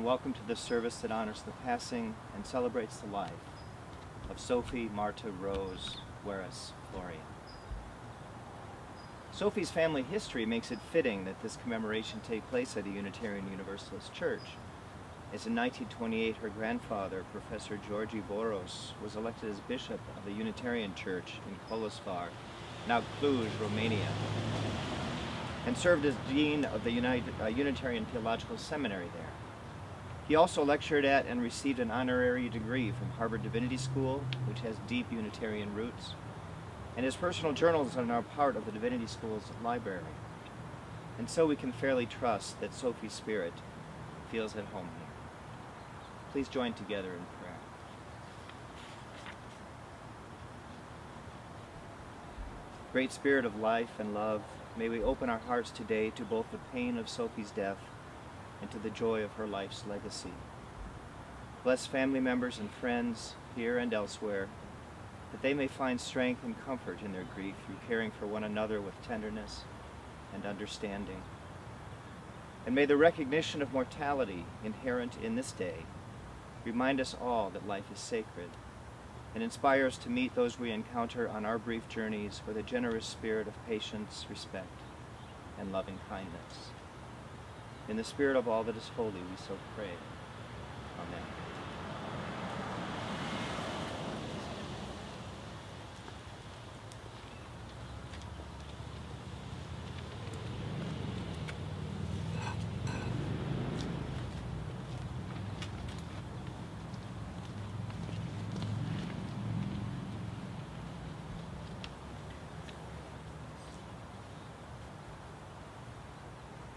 and welcome to this service that honors the passing and celebrates the life of Sophie Marta Rose Weress Florian. Sophie's family history makes it fitting that this commemoration take place at a Unitarian Universalist church, as in 1928 her grandfather, Professor Georgi Boros, was elected as bishop of the Unitarian church in Kolosvar, now Cluj, Romania, and served as dean of the Unitarian Theological Seminary there. He also lectured at and received an honorary degree from Harvard Divinity School, which has deep Unitarian roots, and his personal journals are now part of the Divinity School's library. And so we can fairly trust that Sophie's spirit feels at home here. Please join together in prayer. Great Spirit of life and love, may we open our hearts today to both the pain of Sophie's death and to the joy of her life's legacy. Bless family members and friends here and elsewhere, that they may find strength and comfort in their grief through caring for one another with tenderness and understanding. And may the recognition of mortality inherent in this day remind us all that life is sacred and inspire us to meet those we encounter on our brief journeys with a generous spirit of patience, respect, and loving kindness. In the spirit of all that is holy, we so pray. Amen.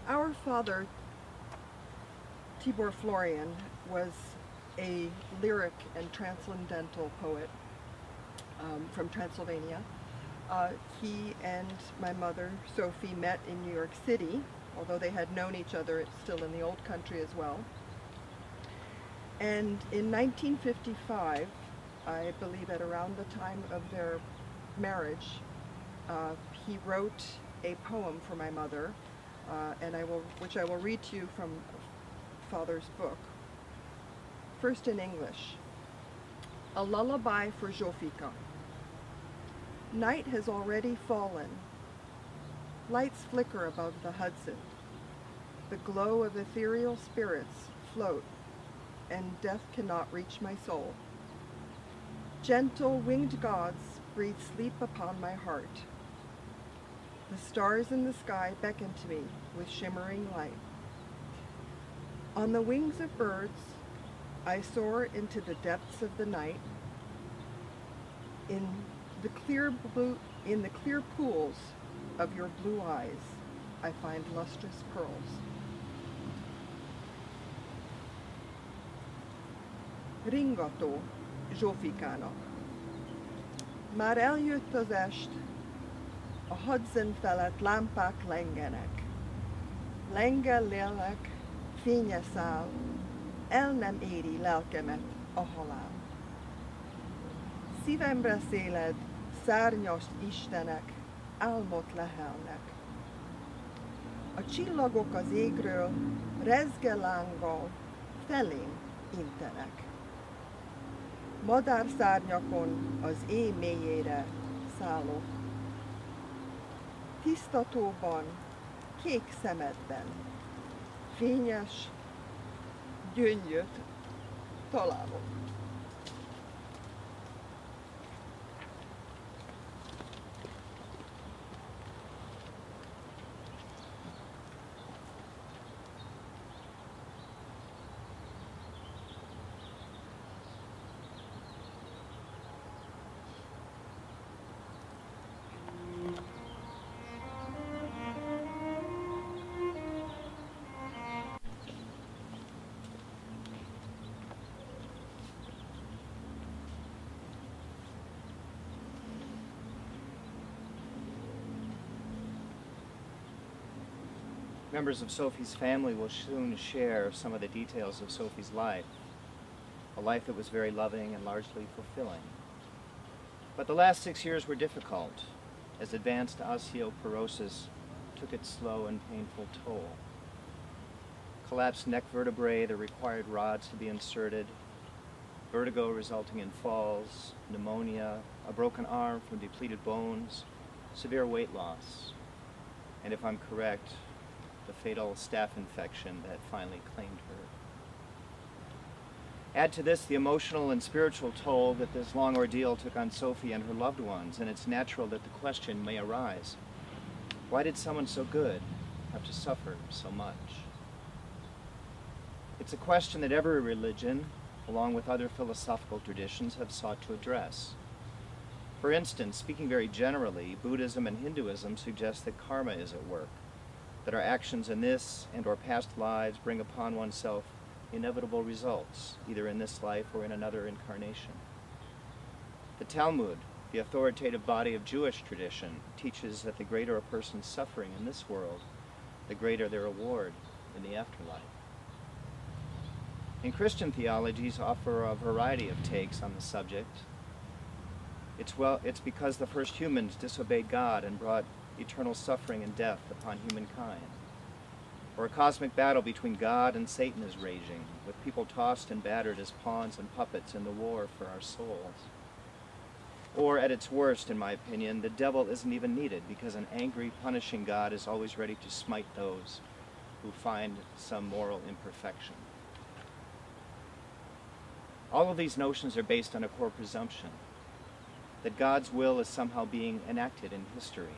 Our father, Tibor Florian, was a lyric and transcendental poet from Transylvania. He and my mother, Sophie, met in New York City, although they had known each other still in the old country as well. And in 1955, I believe at around the time of their marriage, he wrote a poem for my mother, which I will read to you from Father's book. First in English. A lullaby for Zsofika. Night has already fallen. Lights flicker above the Hudson. The glow of ethereal spirits float, and death cannot reach my soul. Gentle winged gods breathe sleep upon my heart. The stars in the sky beckon to me with shimmering light. On the wings of birds, I soar into the depths of the night. In the clear pools of your blue eyes, I find lustrous pearls. Ringato, Zsofikának. Már eljött az est, a Hudson felett lámpák lengenek. Lengel lélek, fénye száll, el nem éri lelkemet a halál. Szívemre széled, szárnyas istenek, álmot lehelnek. A csillagok az égről, rezge lánggal, felém intenek. Madárszárnyakon az éj mélyére szállok. Tiszta tóban, kék szemedben, fényes gyöngyöt találok. Members of Sophie's family will soon share some of the details of Sophie's life, a life that was very loving and largely fulfilling. But the last 6 years were difficult, as advanced osteoporosis took its slow and painful toll. collapsed neck vertebrae that required rods to be inserted, vertigo resulting in falls, pneumonia, a broken arm from depleted bones, severe weight loss, and if I'm correct, the fatal staph infection that finally claimed her. Add to this the emotional and spiritual toll that this long ordeal took on Sophie and her loved ones, and it's natural that the question may arise, why did someone so good have to suffer so much? It's a question that every religion, along with other philosophical traditions, have sought to address. For instance, speaking very generally, Buddhism and Hinduism suggest that karma is at work, that our actions in this and or past lives bring upon oneself inevitable results, either in this life or in another incarnation. The Talmud, the authoritative body of Jewish tradition, teaches that the greater a person's suffering in this world, the greater their reward in the afterlife. And Christian theologies offer a variety of takes on the subject. It's because the first humans disobeyed God and brought eternal suffering and death upon humankind. Or a cosmic battle between God and Satan is raging, with people tossed and battered as pawns and puppets in the war for our souls. Or, at its worst, in my opinion, the devil isn't even needed, because an angry, punishing God is always ready to smite those who find some moral imperfection. All of these notions are based on a core presumption, that God's will is somehow being enacted in history.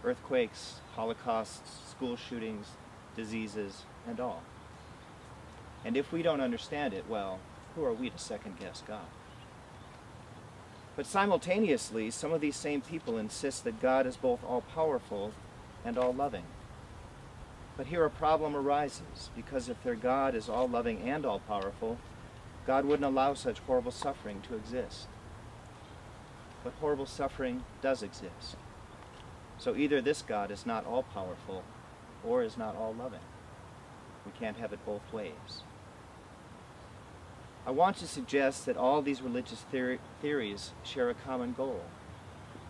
Earthquakes, holocausts, school shootings, diseases, and all. And if we don't understand it, well, who are we to second-guess God? But simultaneously, some of these same people insist that God is both all-powerful and all-loving. But here a problem arises, because if their God is all-loving and all-powerful, God wouldn't allow such horrible suffering to exist. But horrible suffering does exist. So either this God is not all-powerful or is not all-loving. We can't have it both ways. I want to suggest that all these religious theories share a common goal.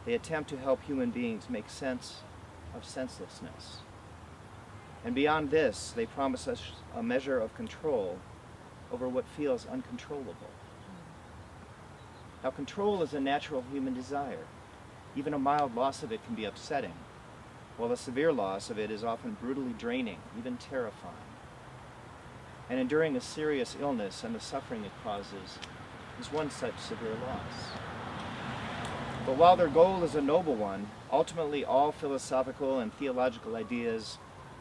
They attempt to help human beings make sense of senselessness. And beyond this, they promise us a measure of control over what feels uncontrollable. Now, control is a natural human desire. Even a mild loss of it can be upsetting, while a severe loss of it is often brutally draining, even terrifying. And enduring a serious illness and the suffering it causes is one such severe loss. But while their goal is a noble one, ultimately all philosophical and theological ideas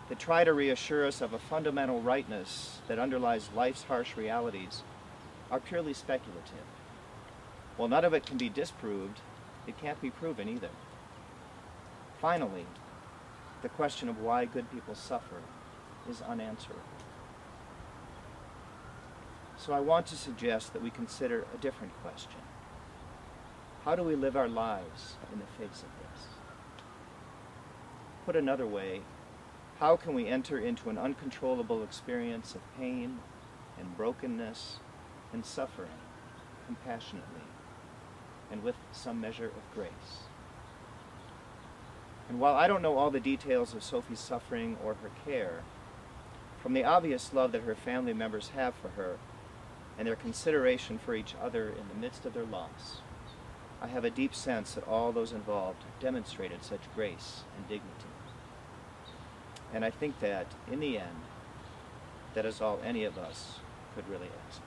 that try to reassure us of a fundamental rightness that underlies life's harsh realities are purely speculative. While none of it can be disproved, it can't be proven either. Finally, the question of why good people suffer is unanswerable. So I want to suggest that we consider a different question. How do we live our lives in the face of this? Put another way, how can we enter into an uncontrollable experience of pain and brokenness and suffering compassionately and with some measure of grace? And while I don't know all the details of Sophie's suffering or her care, from the obvious love that her family members have for her and their consideration for each other in the midst of their loss, I have a deep sense that all those involved demonstrated such grace and dignity. And I think that, in the end, that is all any of us could really ask for.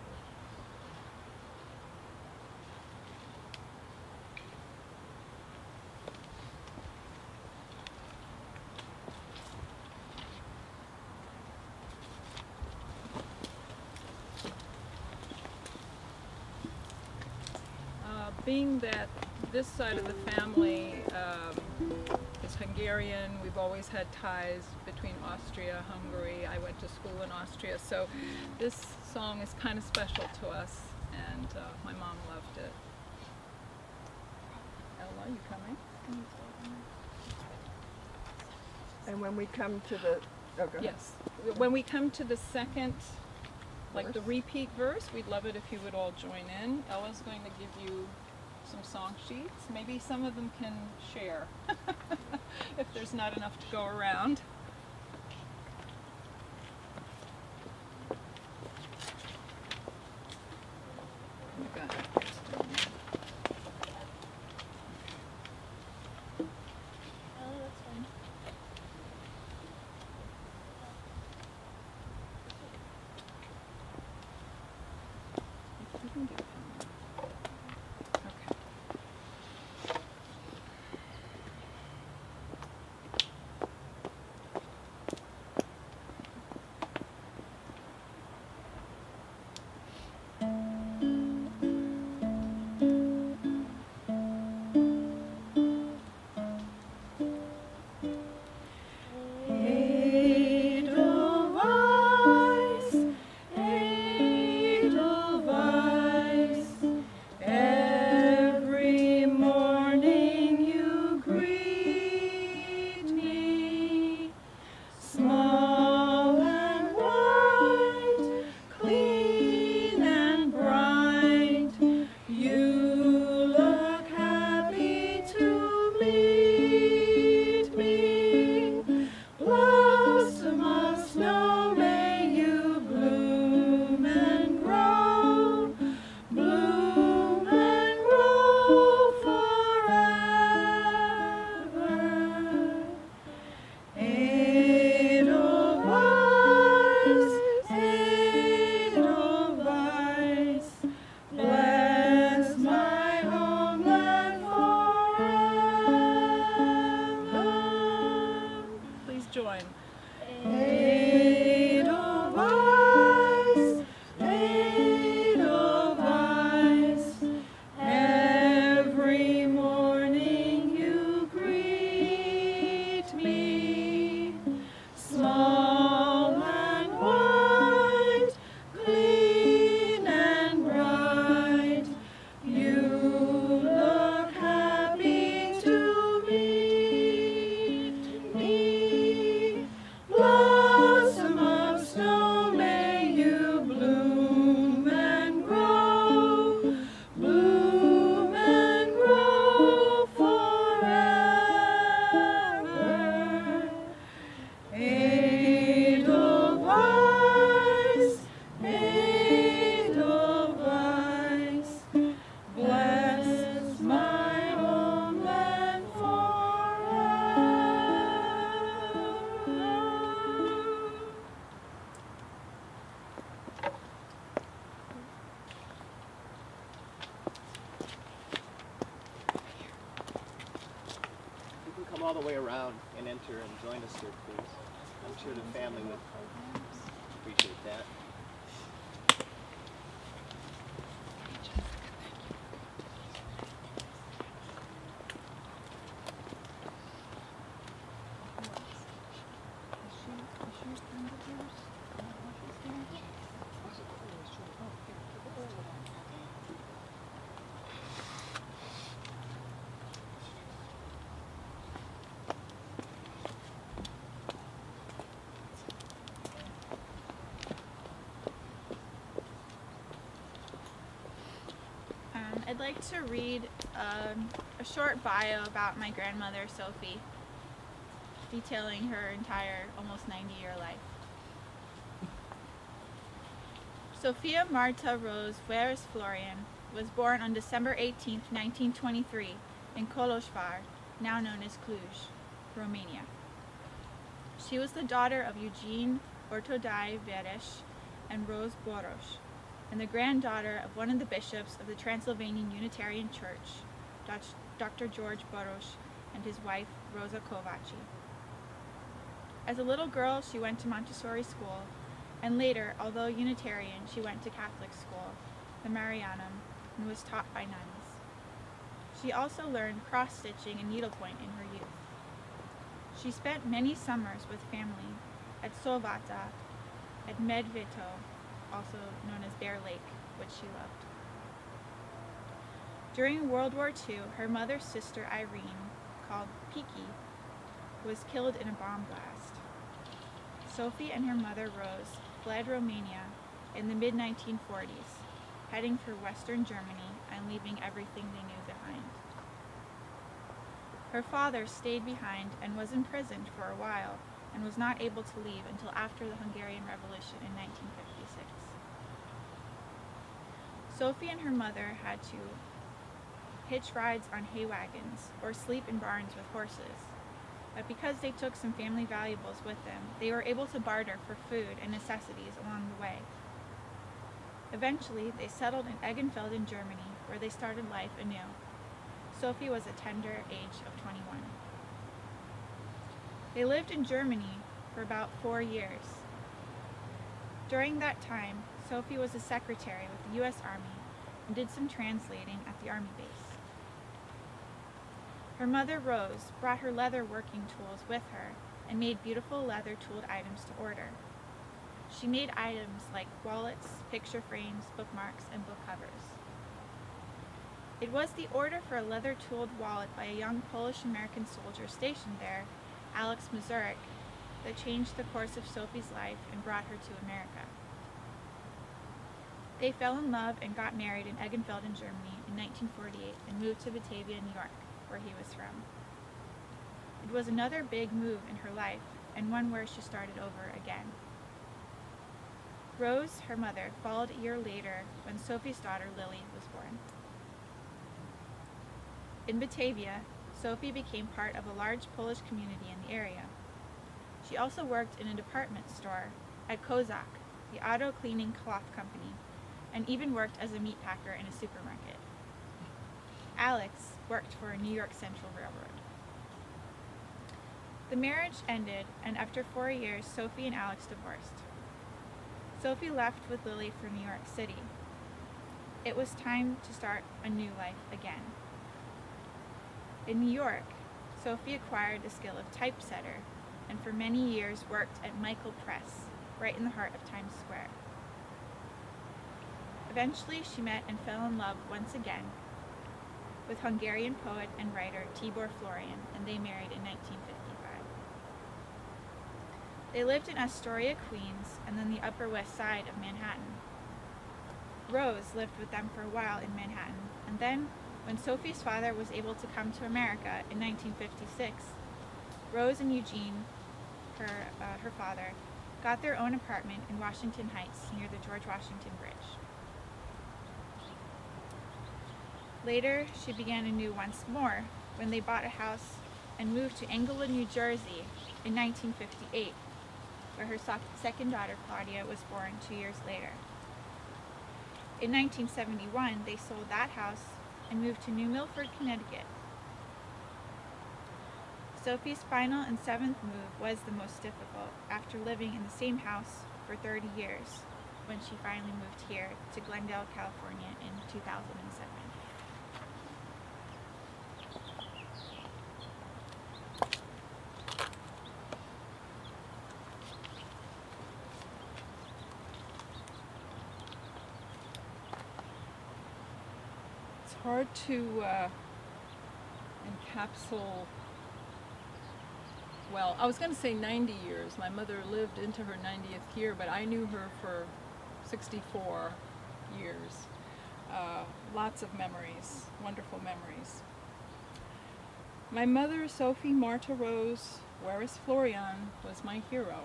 Being that this side of the family is Hungarian, we've always had ties between Austria, Hungary. I went to school in Austria, so this song is kind of special to us, and my mom loved it. Ella, you coming? And when we come to the... Oh, go ahead. Yes. When we come to the second, like the repeat verse, we'd love it if you would all join in. Ella's going to give you some song sheets. Maybe some of them can share if there's not enough to go around. all the way around and enter and join us here, please. I'm sure the family would appreciate that. I'd like to read a short bio about my grandmother, Sophie, detailing her entire almost 90-year life. Zsofia Marta Rose Weress Florian was born on December 18, 1923, in Kolozsvár, now known as Cluj, Romania. She was the daughter of Eugene Ortodai Veres and Rose Boros, and the granddaughter of one of the bishops of the Transylvanian Unitarian Church, Dr. George Boros, and his wife, Rosa Kovaci. As a little girl, she went to Montessori school, and later, although Unitarian, she went to Catholic school, the Marianum, and was taught by nuns. She also learned cross-stitching and needlepoint in her youth. She spent many summers with family at Sovata, at Medveto, also known as Bear Lake, which she loved. During World War II, her mother's sister Irene, called Piki, was killed in a bomb blast. Sophie and her mother Rose fled Romania in the mid-1940s, heading for Western Germany and leaving everything they knew behind. Her father stayed behind and was imprisoned for a while and was not able to leave until after the Hungarian Revolution in 1956. Sophie and her mother had to hitch rides on hay wagons or sleep in barns with horses, but because they took some family valuables with them, they were able to barter for food and necessities along the way. Eventually, they settled in Eggenfeld in Germany, where they started life anew. Sophie was a tender age of 21. They lived in Germany for about 4 years. During that time, Sophie was a secretary with the U.S. Army and did some translating at the Army base. Her mother, Rose, brought her leather working tools with her and made beautiful leather-tooled items to order. She made items like wallets, picture frames, bookmarks, and book covers. It was the order for a leather-tooled wallet by a young Polish-American soldier stationed there, Alex Mazurek, that changed the course of Sophie's life and brought her to America. They fell in love and got married in Eggenfeld in Germany in 1948 and moved to Batavia, New York, where he was from. It was another big move in her life, and one where she started over again. Rose, her mother, followed a year later when Sophie's daughter Lily was born. In Batavia, Sophie became part of a large Polish community in the area. She also worked in a department store at Kozak, the auto cleaning cloth company, and even worked as a meat packer in a supermarket. Alex worked for a New York Central Railroad. The marriage ended, and after 4 years, Sophie and Alex divorced. Sophie left with Lily for New York City. It was time to start a new life again. In New York, Sophie acquired the skill of typesetter and for many years worked at Michael Press, right in the heart of Times Square. Eventually, she met and fell in love once again with Hungarian poet and writer Tibor Florian, and they married in 1955. They lived in Astoria, Queens, and then the Upper West Side of Manhattan. Rose lived with them for a while in Manhattan, and then, when Sophie's father was able to come to America in 1956, Rose and Eugene, her father, got their own apartment in Washington Heights near the George Washington Bridge. Later, she began anew once more when they bought a house and moved to Englewood, New Jersey in 1958, where her second daughter, Claudia, was born 2 years later. In 1971, they sold that house and moved to New Milford, Connecticut. Sophie's final and seventh move was the most difficult after living in the same house for 30 years when she finally moved here to Glendale, California in 2007. It's hard to encapsulate, well, I was going to say 90 years. My mother lived into her 90th year, but I knew her for 64 years. Lots of memories, wonderful memories. My mother, Sophie Marta Rose Weress Florian, was my hero.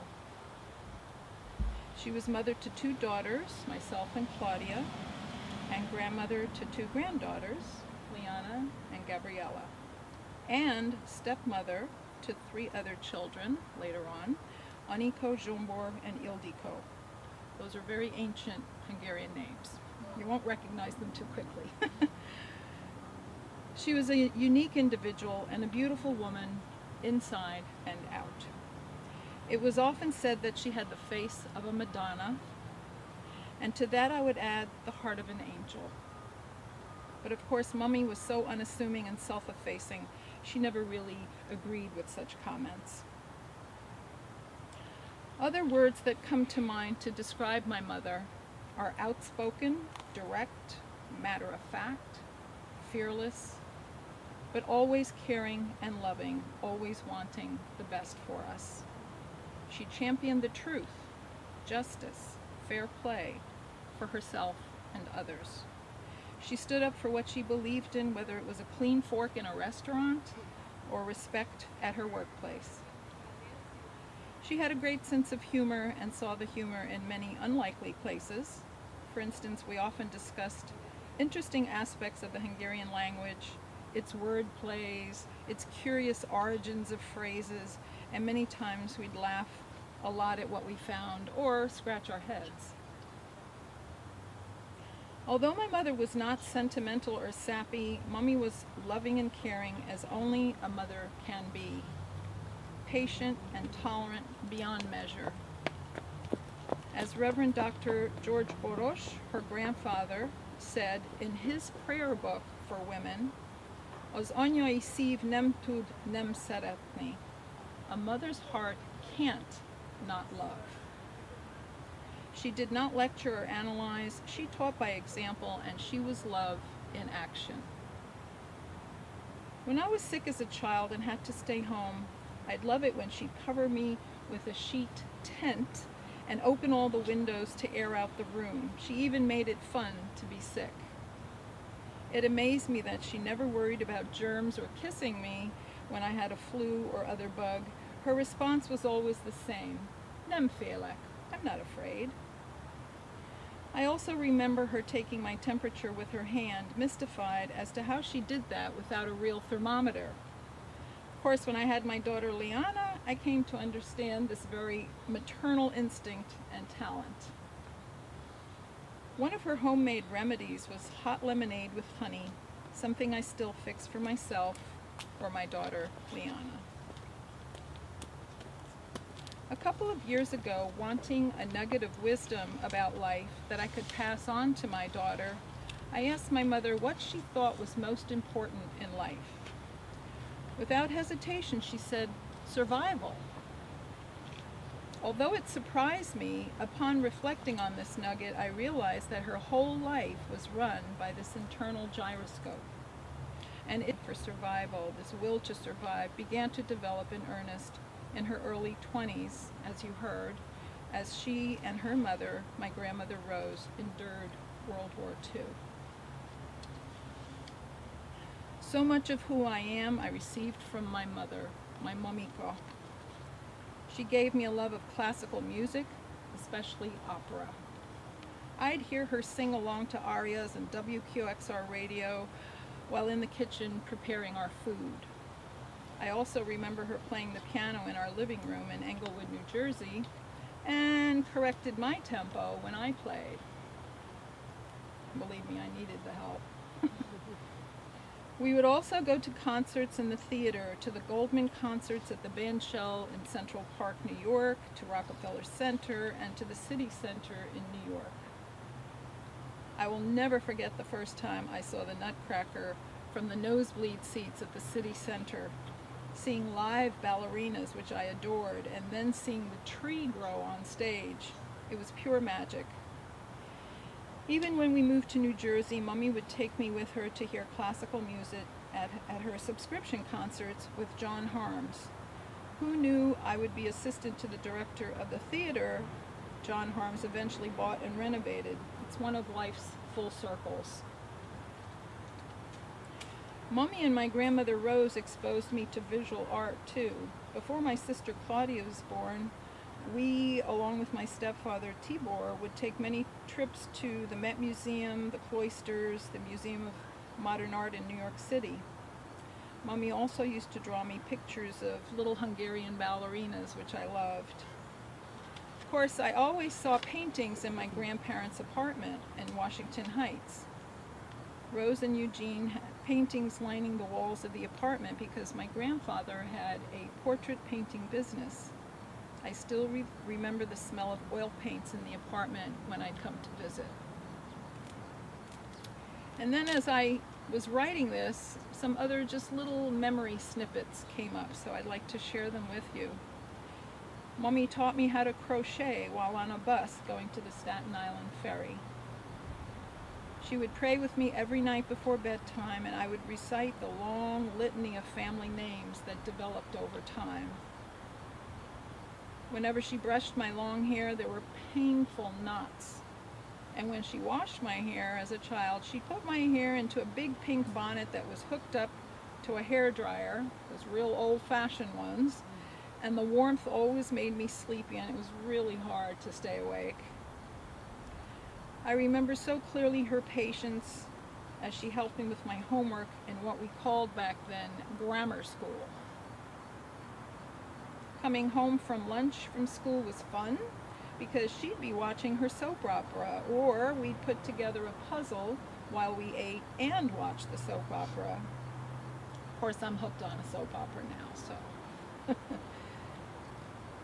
She was mother to 2 daughters, myself and Claudia, and grandmother to 2 granddaughters, Liana and Gabriella, and stepmother to 3 other children later on, Aniko, Zsombor, and Ildiko. Those are very ancient Hungarian names. You won't recognize them too quickly. She was a unique individual and a beautiful woman inside and out. It was often said that she had the face of a Madonna, and to that I would add the heart of an angel. But of course, Mummy was so unassuming and self-effacing, she never really agreed with such comments. Other words that come to mind to describe my mother are outspoken, direct, matter-of-fact, fearless, but always caring and loving, always wanting the best for us. She championed the truth, justice, fair play for herself and others. She stood up for what she believed in, whether it was a clean fork in a restaurant or respect at her workplace. She had a great sense of humor and saw the humor in many unlikely places. For instance, we often discussed interesting aspects of the Hungarian language, its word plays, its curious origins of phrases, and many times we'd laugh a lot at what we found or scratch our heads. Although my mother was not sentimental or sappy, Mummy was loving and caring as only a mother can be, patient and tolerant beyond measure. As Reverend Dr. George Boros, her grandfather, said in his prayer book for women, Az anyai szív nem tud nem szeretni. A mother's heart can't not love. She did not lecture or analyze, she taught by example, and she was love in action. When I was sick as a child and had to stay home, I'd love it when she'd cover me with a sheet tent and open all the windows to air out the room. She even made it fun to be sick. It amazed me that she never worried about germs or kissing me when I had a flu or other bug. Her response was always the same. Nem félek. I'm not afraid. I also remember her taking my temperature with her hand, mystified as to how she did that without a real thermometer. Of course, when I had my daughter Liana, I came to understand this very maternal instinct and talent. One of her homemade remedies was hot lemonade with honey, something I still fix for myself or my daughter Liana. A couple of years ago, wanting a nugget of wisdom about life that I could pass on to my daughter, I asked my mother what she thought was most important in life. Without hesitation, she said, survival. Although it surprised me, upon reflecting on this nugget, I realized that her whole life was run by this internal gyroscope. And it for survival, this will to survive, began to develop in earnest in her early 20s, as you heard, as she and her mother, my grandmother Rose, endured World War II. So much of who I am I received from my mother, my mamiko. She gave me a love of classical music, especially opera. I'd hear her sing along to arias and WQXR radio while in the kitchen preparing our food. I also remember her playing the piano in our living room in Englewood, New Jersey, and corrected my tempo when I played. Believe me, I needed the help. We would also go to concerts in the theater, to the Goldman concerts at the Bandshell in Central Park, New York, to Rockefeller Center, and to the City Center in New York. I will never forget the first time I saw the Nutcracker from the nosebleed seats at the City Center, seeing live ballerinas, which I adored, and then seeing the tree grow on stage. It was pure magic. Even when we moved to New Jersey, Mummy would take me with her to hear classical music at her subscription concerts with John Harms. Who knew I would be assistant to the director of the theater John Harms eventually bought and renovated? It's one of life's full circles. Mummy and my grandmother Rose exposed me to visual art too. Before my sister Claudia was born, we, along with my stepfather Tibor, would take many trips to the Met Museum, the Cloisters, the Museum of Modern Art in New York City. Mummy also used to draw me pictures of little Hungarian ballerinas, which I loved. Of course, I always saw paintings in my grandparents' apartment in Washington Heights. Rose and Eugene had paintings lining the walls of the apartment because my grandfather had a portrait painting business. I still remember the smell of oil paints in the apartment when I'd come to visit. And then as I was writing this, some other just little memory snippets came up, so I'd like to share them with you. Mummy taught me how to crochet while on a bus going to the Staten Island ferry. She would pray with me every night before bedtime, and I would recite the long litany of family names that developed over time. Whenever she brushed my long hair, there were painful knots. And when she washed my hair as a child, she put my hair into a big pink bonnet that was hooked up to a hairdryer, those real old-fashioned ones, and the warmth always made me sleepy, and it was really hard to stay awake. I remember so clearly her patience as she helped me with my homework in what we called back then grammar school. Coming home from lunch from school was fun because she'd be watching her soap opera, or we'd put together a puzzle while we ate and watched the soap opera. Of course, I'm hooked on a soap opera now, so.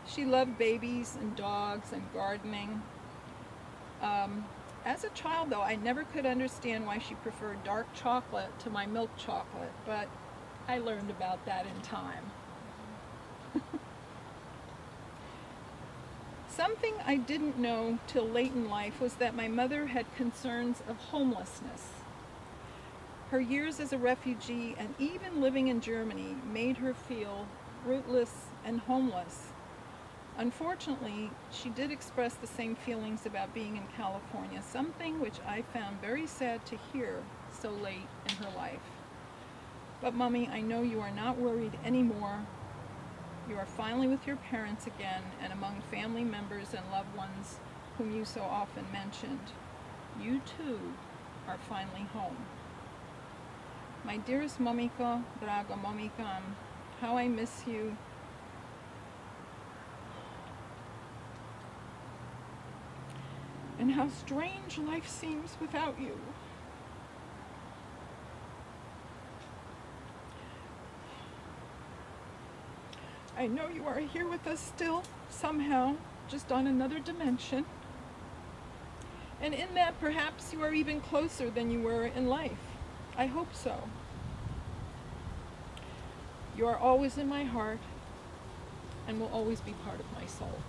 She loved babies and dogs and gardening. As a child, though, I never could understand why she preferred dark chocolate to my milk chocolate, but I learned about that in time. Something I didn't know till late in life was that my mother had concerns of homelessness. Her years as a refugee and even living in Germany made her feel rootless and homeless. Unfortunately, she did express the same feelings about being in California, something which I found very sad to hear so late in her life. But Mummy, I know you are not worried anymore. You are finally with your parents again and among family members and loved ones whom you so often mentioned. You too are finally home. My dearest Momiko, draga Momika, how I miss you. And how strange life seems without you. I know you are here with us still, somehow, just on another dimension. And in that, perhaps you are even closer than you were in life. I hope so. You are always in my heart and will always be part of my soul.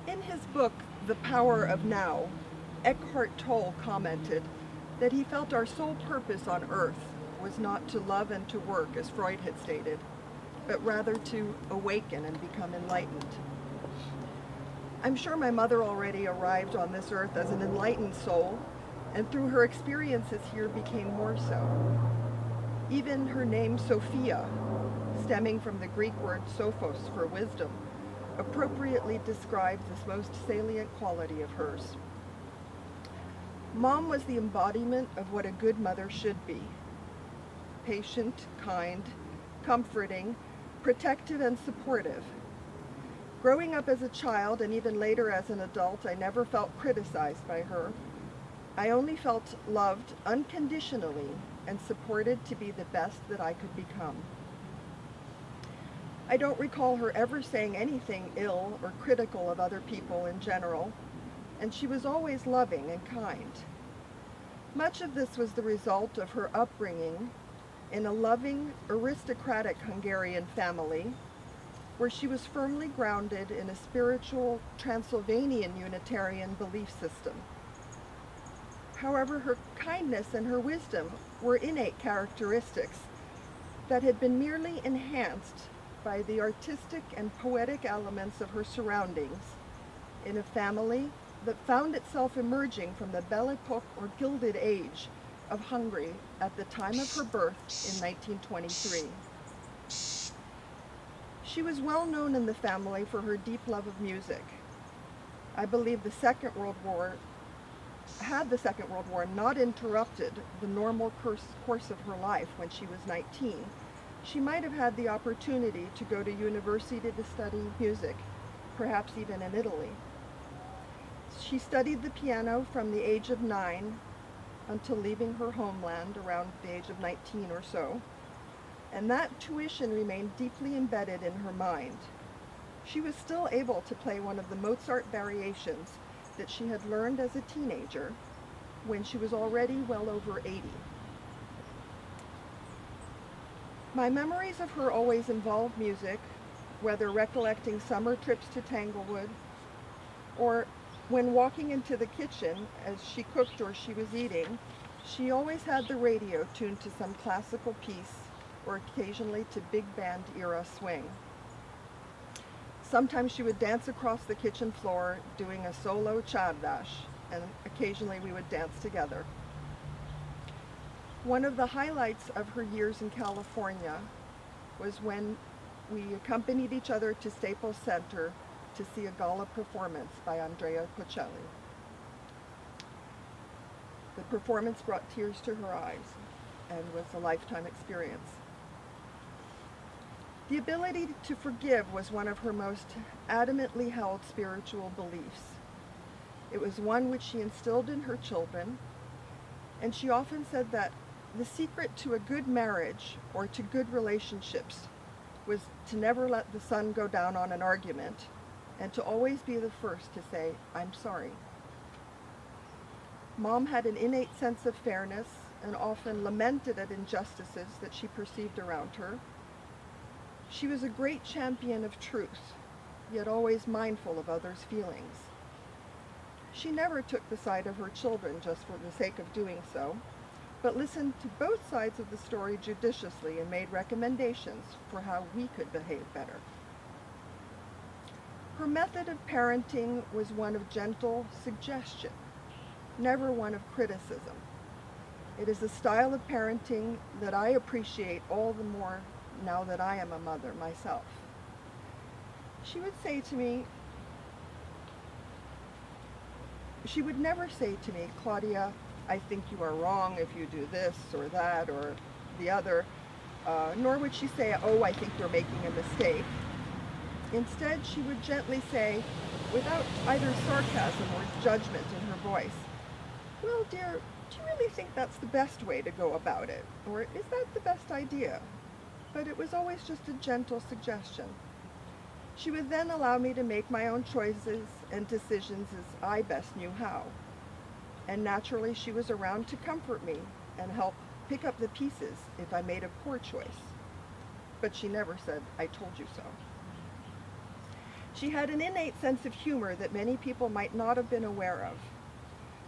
In his book, The Power of Now, Eckhart Tolle commented that he felt our sole purpose on earth was not to love and to work, as Freud had stated, but rather to awaken and become enlightened. I'm sure my mother already arrived on this earth as an enlightened soul, and through her experiences here became more so. Even her name Sophia, stemming from the Greek word sophos for wisdom, appropriately describes this most salient quality of hers. Mom was the embodiment of what a good mother should be. Patient, kind, comforting, protective, and supportive. Growing up as a child and even later as an adult, I never felt criticized by her. I only felt loved unconditionally and supported to be the best that I could become. I don't recall her ever saying anything ill or critical of other people in general, and she was always loving and kind. Much of this was the result of her upbringing in a loving, aristocratic Hungarian family, where she was firmly grounded in a spiritual Transylvanian Unitarian belief system. However, her kindness and her wisdom were innate characteristics that had been merely enhanced by the artistic and poetic elements of her surroundings in a family that found itself emerging from the Belle Epoque or Gilded Age of Hungary at the time of her birth in 1923. She was well known in the family for her deep love of music. I believe the Second World War not interrupted the normal course of her life when she was 19, she might have had the opportunity to go to university to study music, perhaps even in Italy. She studied the piano from the age of 9 until leaving her homeland around the age of 19 or so, and that tuition remained deeply embedded in her mind. She was still able to play one of the Mozart variations that she had learned as a teenager when she was already well over 80. My memories of her always involved music, whether recollecting summer trips to Tanglewood or when walking into the kitchen as she cooked or she was eating. She always had the radio tuned to some classical piece or occasionally to big band era swing. Sometimes she would dance across the kitchen floor doing a solo csárdas, and occasionally we would dance together. One of the highlights of her years in California was when we accompanied each other to Staples Center to see a gala performance by Andrea Bocelli. The performance brought tears to her eyes and was a lifetime experience. The ability to forgive was one of her most adamantly held spiritual beliefs. It was one which she instilled in her children, and she often said that the secret to a good marriage or to good relationships was to never let the sun go down on an argument and to always be the first to say, "I'm sorry." Mom had an innate sense of fairness and often lamented at injustices that she perceived around her. She was a great champion of truth, yet always mindful of others' feelings. She never took the side of her children just for the sake of doing so, but listened to both sides of the story judiciously and made recommendations for how we could behave better. Her method of parenting was one of gentle suggestion, never one of criticism. It is a style of parenting that I appreciate all the more now that I am a mother myself. She would never say to me, "Claudia, I think you are wrong if you do this or that or the other," nor would she say, "Oh, I think you're making a mistake." Instead, she would gently say, without either sarcasm or judgment in her voice, "Well, dear, do you really think that's the best way to go about it? Or is that the best idea?" But it was always just a gentle suggestion. She would then allow me to make my own choices and decisions as I best knew how. And naturally, she was around to comfort me and help pick up the pieces if I made a poor choice. But she never said, "I told you so." She had an innate sense of humor that many people might not have been aware of.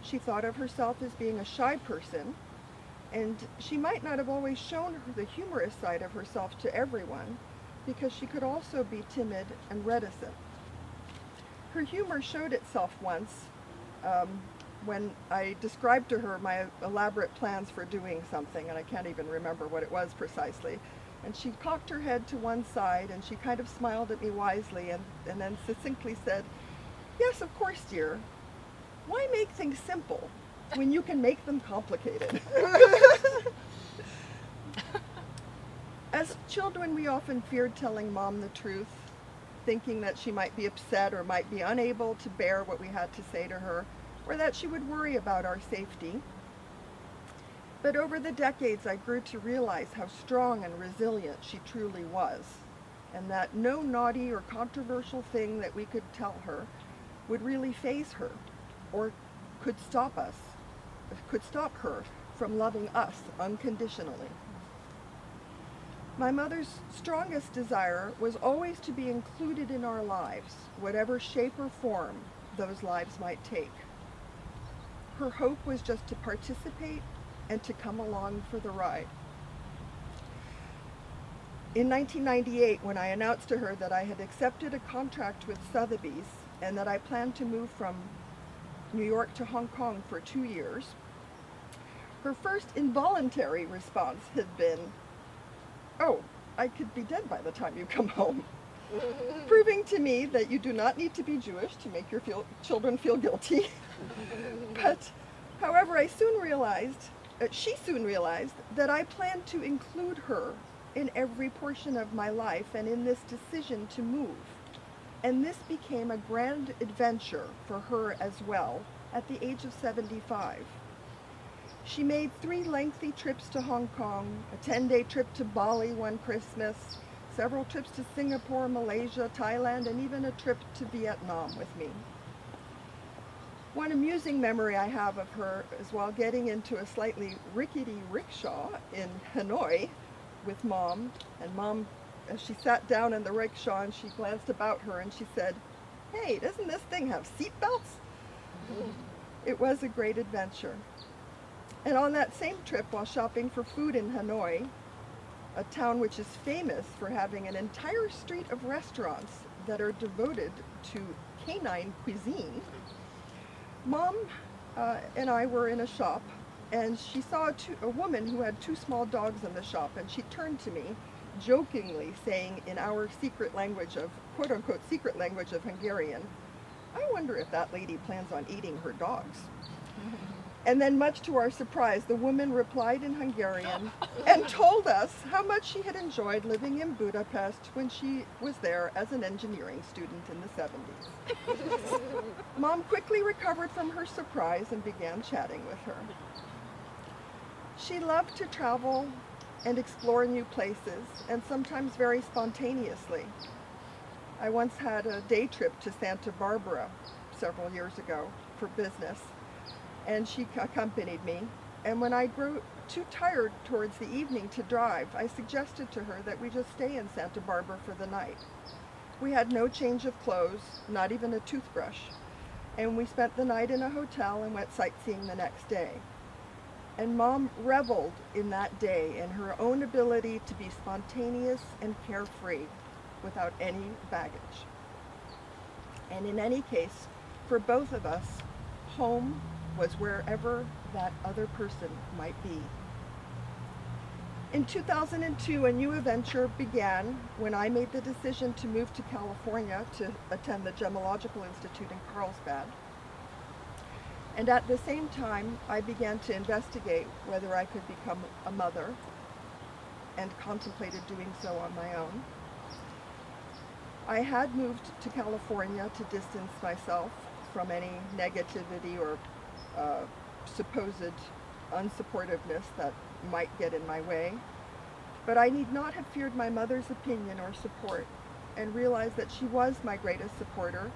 She thought of herself as being a shy person, and she might not have always shown the humorous side of herself to everyone, because she could also be timid and reticent. Her humor showed itself once when I described to her my elaborate plans for doing something, and I can't even remember what it was precisely. And she cocked her head to one side, and she kind of smiled at me wisely, and then succinctly said, "Yes, of course, dear. Why make things simple when you can make them complicated?" As children, we often feared telling Mom the truth, thinking that she might be upset or might be unable to bear what we had to say to her, or that she would worry about our safety. But over the decades, I grew to realize how strong and resilient she truly was, and that no naughty or controversial thing that we could tell her would really faze her, or could stop her from loving us unconditionally. My mother's strongest desire was always to be included in our lives, whatever shape or form those lives might take. Her hope was just to participate and to come along for the ride. In 1998, when I announced to her that I had accepted a contract with Sotheby's and that I planned to move from New York to Hong Kong for 2 years, her first involuntary response had been, "Oh, I could be dead by the time you come home," proving to me that you do not need to be Jewish to make your children feel guilty. But, however, she soon realized that I planned to include her in every portion of my life and in this decision to move. And this became a grand adventure for her as well at the age of 75. She made 3 lengthy trips to Hong Kong, a 10-day trip to Bali one Christmas, several trips to Singapore, Malaysia, Thailand, and even a trip to Vietnam with me. One amusing memory I have of her is while getting into a slightly rickety rickshaw in Hanoi with Mom, and Mom, as she sat down in the rickshaw and she glanced about her and she said, "Hey, doesn't this thing have seat belts?" It was a great adventure. And on that same trip, while shopping for food in Hanoi, a town which is famous for having an entire street of restaurants that are devoted to canine cuisine, Mom and I were in a shop, and she saw a woman who had 2 small dogs in the shop, and she turned to me, jokingly saying in our secret language of, quote-unquote, secret language of Hungarian, "I wonder if that lady plans on eating her dogs." And then, much to our surprise, the woman replied in Hungarian and told us how much she had enjoyed living in Budapest when she was there as an engineering student in the 70s. Mom quickly recovered from her surprise and began chatting with her. She loved to travel and explore new places, and sometimes very spontaneously. I once had a day trip to Santa Barbara several years ago for business, and she accompanied me. And when I grew too tired towards the evening to drive, I suggested to her that we just stay in Santa Barbara for the night. We had no change of clothes, not even a toothbrush, and we spent the night in a hotel and went sightseeing the next day. And Mom reveled in that day in her own ability to be spontaneous and carefree without any baggage. And in any case, for both of us, home was wherever that other person might be. In 2002, a new adventure began when I made the decision to move to California to attend the Gemological Institute in Carlsbad. And at the same time, I began to investigate whether I could become a mother, and contemplated doing so on my own. I had moved to California to distance myself from any negativity or supposed unsupportiveness that might get in my way. But I need not have feared my mother's opinion or support, and realized that she was my greatest supporter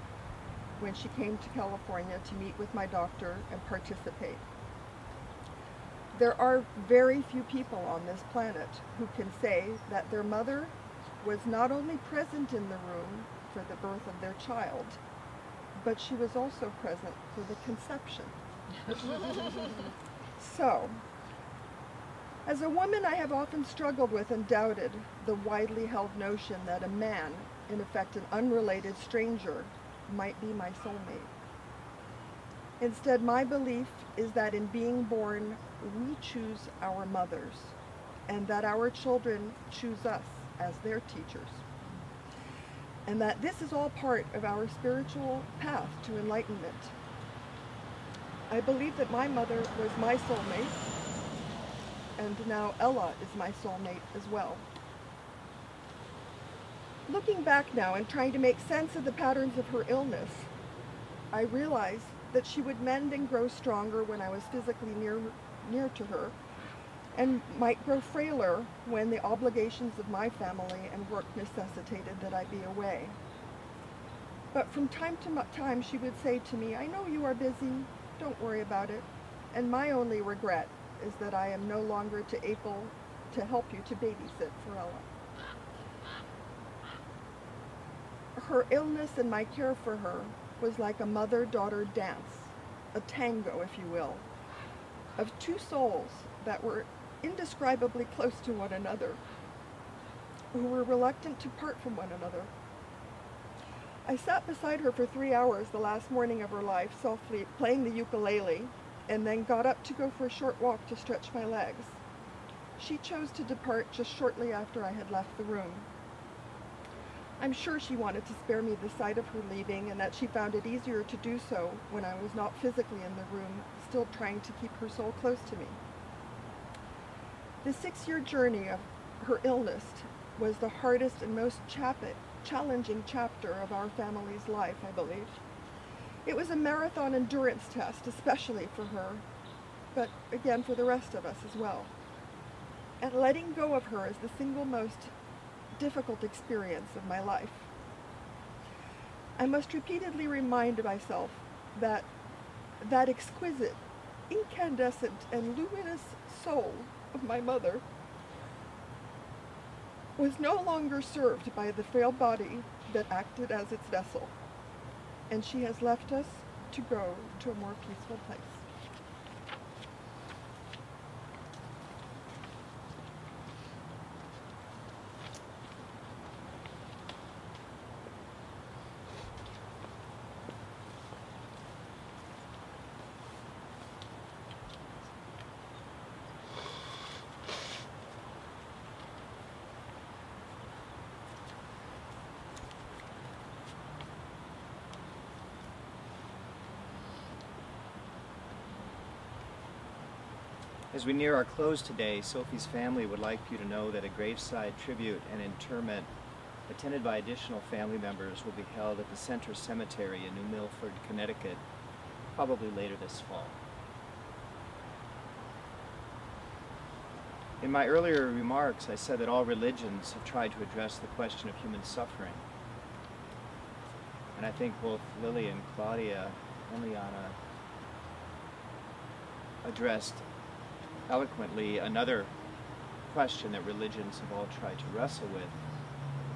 when she came to California to meet with my doctor and participate. There are very few people on this planet who can say that their mother was not only present in the room for the birth of their child, but she was also present for the conception. So, as a woman, I have often struggled with and doubted the widely held notion that a man, in effect an unrelated stranger, might be my soulmate. Instead, my belief is that in being born, we choose our mothers, and that our children choose us as their teachers. And that this is all part of our spiritual path to enlightenment. I believe that my mother was my soulmate, and now Ella is my soulmate as well. Looking back now and trying to make sense of the patterns of her illness, I realized that she would mend and grow stronger when I was physically near to her, and might grow frailer when the obligations of my family and work necessitated that I be away. But from time to time she would say to me, "I know you are busy, don't worry about it, and my only regret is that I am no longer able to help you to babysit for Ella." Her illness and my care for her was like a mother-daughter dance, a tango, if you will, of two souls that were indescribably close to one another, who were reluctant to part from one another. I sat beside her for 3 hours the last morning of her life, softly playing the ukulele, and then got up to go for a short walk to stretch my legs. She chose to depart just shortly after I had left the room. I'm sure she wanted to spare me the sight of her leaving, and that she found it easier to do so when I was not physically in the room, still trying to keep her soul close to me. The 6-year journey of her illness was the hardest and most challenging chapter of our family's life, I believe. It was a marathon endurance test, especially for her, but again for the rest of us as well. And letting go of her is the single most difficult experience of my life. I must repeatedly remind myself that that exquisite, incandescent, and luminous soul of my mother was no longer served by the frail body that acted as its vessel, and she has left us to go to a more peaceful place. As we near our close today, Sophie's family would like you to know that a graveside tribute and interment attended by additional family members will be held at the Center Cemetery in New Milford, Connecticut, probably later this fall. In my earlier remarks, I said that all religions have tried to address the question of human suffering. And I think both Lily and Claudia and Liana addressed eloquently another question that religions have all tried to wrestle with,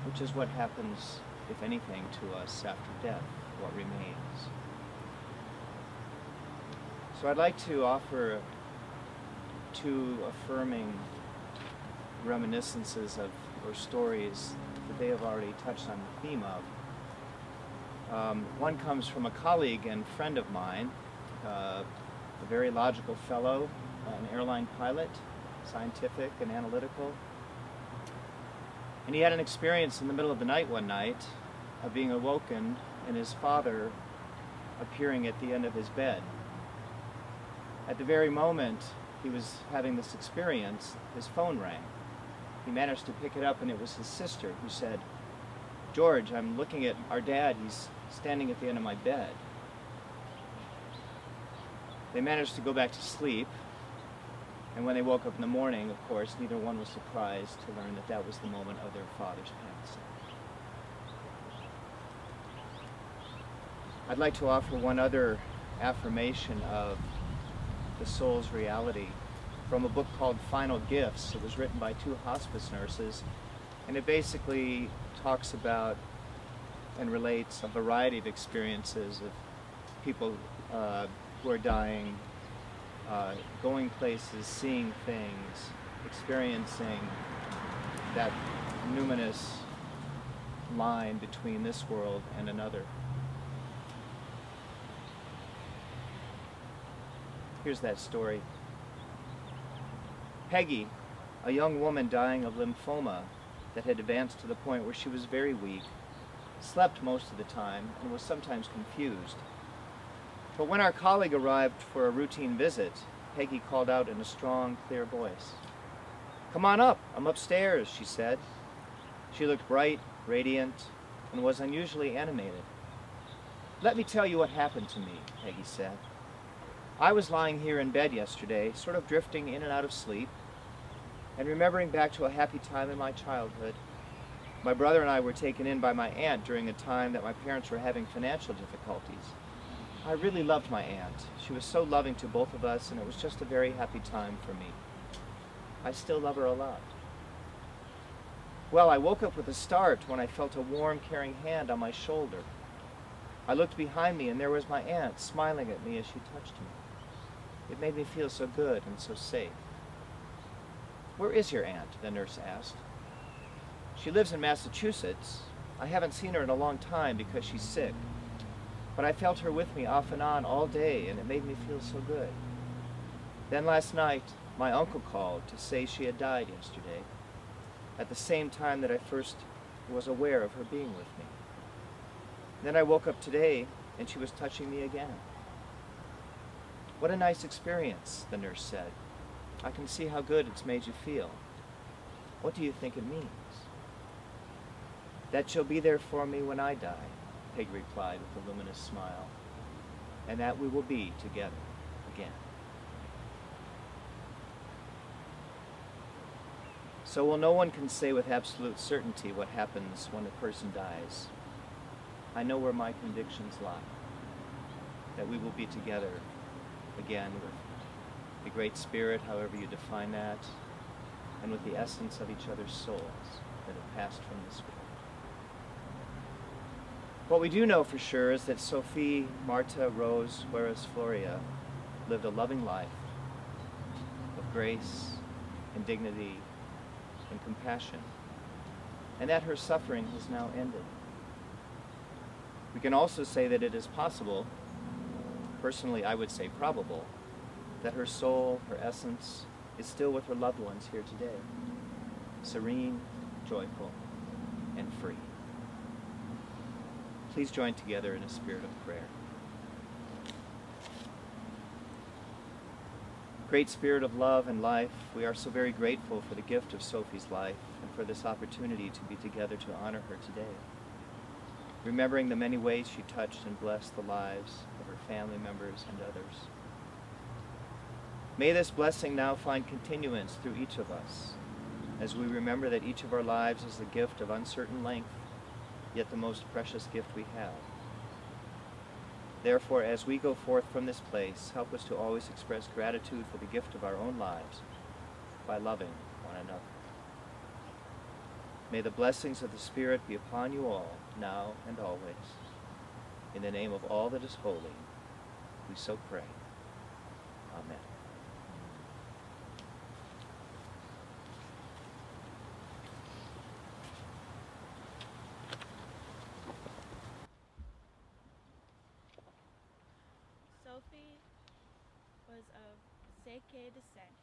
which is what happens, if anything, to us after death, what remains. So I'd like to offer 2 affirming reminiscences of, or stories that they have already touched on the theme of. One comes from a colleague and friend of mine, a very logical fellow, an airline pilot, scientific and analytical. And he had an experience in the middle of the night one night of being awoken and his father appearing at the end of his bed. At the very moment he was having this experience, his phone rang. He managed to pick it up, and it was his sister who said, "George, I'm looking at our dad. He's standing at the end of my bed." They managed to go back to sleep. And when they woke up in the morning, of course, neither one was surprised to learn that that was the moment of their father's passing. I'd like to offer one other affirmation of the soul's reality from a book called Final Gifts. It was written by 2 hospice nurses, and it basically talks about and relates a variety of experiences of people who are dying, going places, seeing things, experiencing that numinous line between this world and another. Here's that story. Peggy, a young woman dying of lymphoma that had advanced to the point where she was very weak, slept most of the time and was sometimes confused. But when our colleague arrived for a routine visit, Peggy called out in a strong, clear voice. "Come on up, I'm upstairs," she said. She looked bright, radiant, and was unusually animated. "Let me tell you what happened to me," Peggy said. "I was lying here in bed yesterday, sort of drifting in and out of sleep, and remembering back to a happy time in my childhood. My brother and I were taken in by my aunt during a time that my parents were having financial difficulties. I really loved my aunt. She was so loving to both of us, and it was just a very happy time for me. I still love her a lot. Well, I woke up with a start when I felt a warm, caring hand on my shoulder. I looked behind me, and there was my aunt smiling at me as she touched me. It made me feel so good and so safe." "Where is your aunt?" the nurse asked. "She lives in Massachusetts. I haven't seen her in a long time because she's sick. But I felt her with me off and on all day, and it made me feel so good. Then last night, my uncle called to say she had died yesterday, at the same time that I first was aware of her being with me. Then I woke up today, and she was touching me again." "What a nice experience," the nurse said. "I can see how good it's made you feel. What do you think it means?" "That she'll be there for me when I die," Peg replied with a luminous smile, "and that we will be together again." So while no one can say with absolute certainty what happens when a person dies, I know where my convictions lie, that we will be together again with the Great Spirit, however you define that, and with the essence of each other's souls that have passed from this world. What we do know for sure is that Sophie Marta Rose Weress Florian lived a loving life of grace and dignity and compassion, and that her suffering has now ended. We can also say that it is possible, personally I would say probable, that her soul, her essence, is still with her loved ones here today, serene, joyful, and free. Please join together in a spirit of prayer. Great Spirit of love and life, we are so very grateful for the gift of Sophie's life and for this opportunity to be together to honor her today, remembering the many ways she touched and blessed the lives of her family members and others. May this blessing now find continuance through each of us, as we remember that each of our lives is a gift of uncertain length, yet the most precious gift we have. Therefore, as we go forth from this place, help us to always express gratitude for the gift of our own lives by loving one another. May the blessings of the Spirit be upon you all, now and always. In the name of all that is holy, we so pray. Amen. Sophie was of Szekely descent,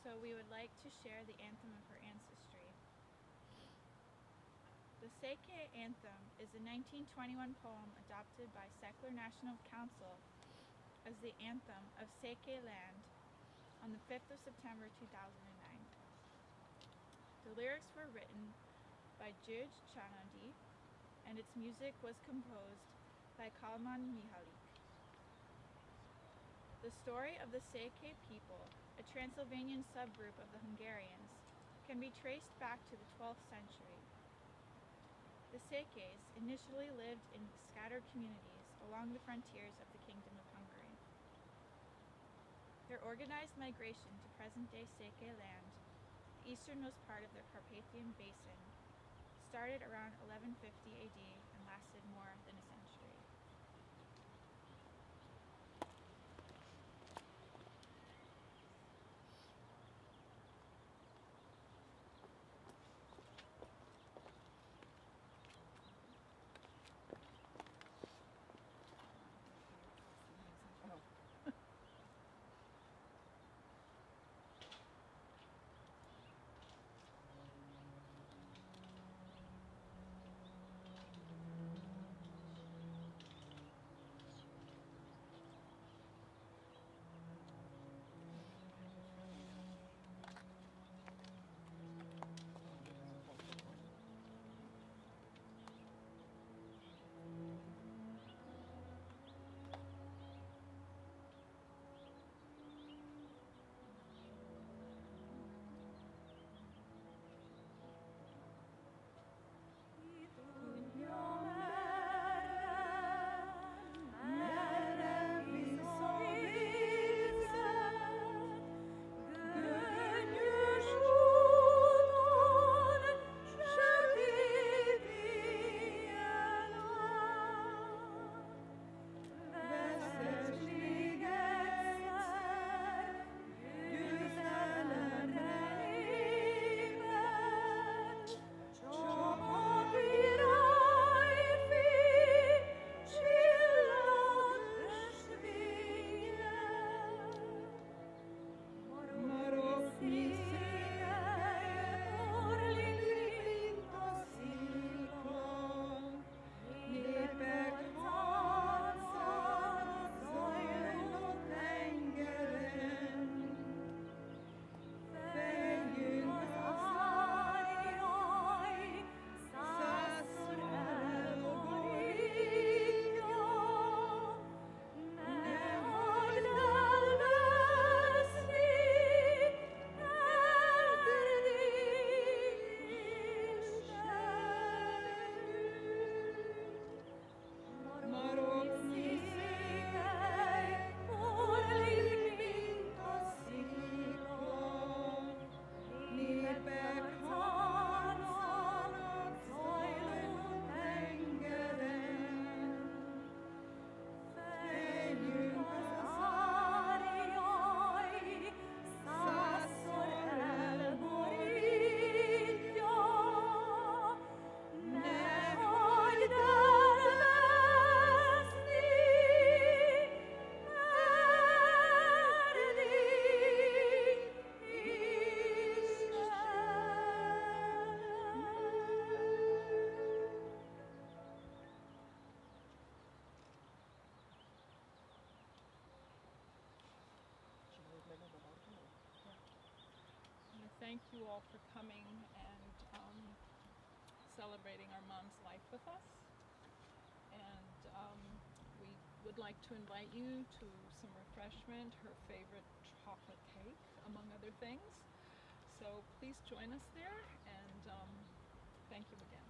so we would like to share the anthem of her ancestry. The Szekely anthem is a 1921 poem adopted by Secular National Council as the anthem of Szekely land on the 5th of September 2009. The lyrics were written by György Csanádi, and its music was composed by Kalman Mihalik. The story of the Szekely people, a Transylvanian subgroup of the Hungarians, can be traced back to the 12th century. The Szekely's initially lived in scattered communities along the frontiers of the Kingdom of Hungary. Their organized migration to present-day Szekely land, the easternmost part of the Carpathian Basin, started around 1150 AD and lasted more than a century. thank you all for coming and celebrating our mom's life with us. And we would like to invite you to some refreshment, her favorite chocolate cake, among other things. So please join us there, and thank you again.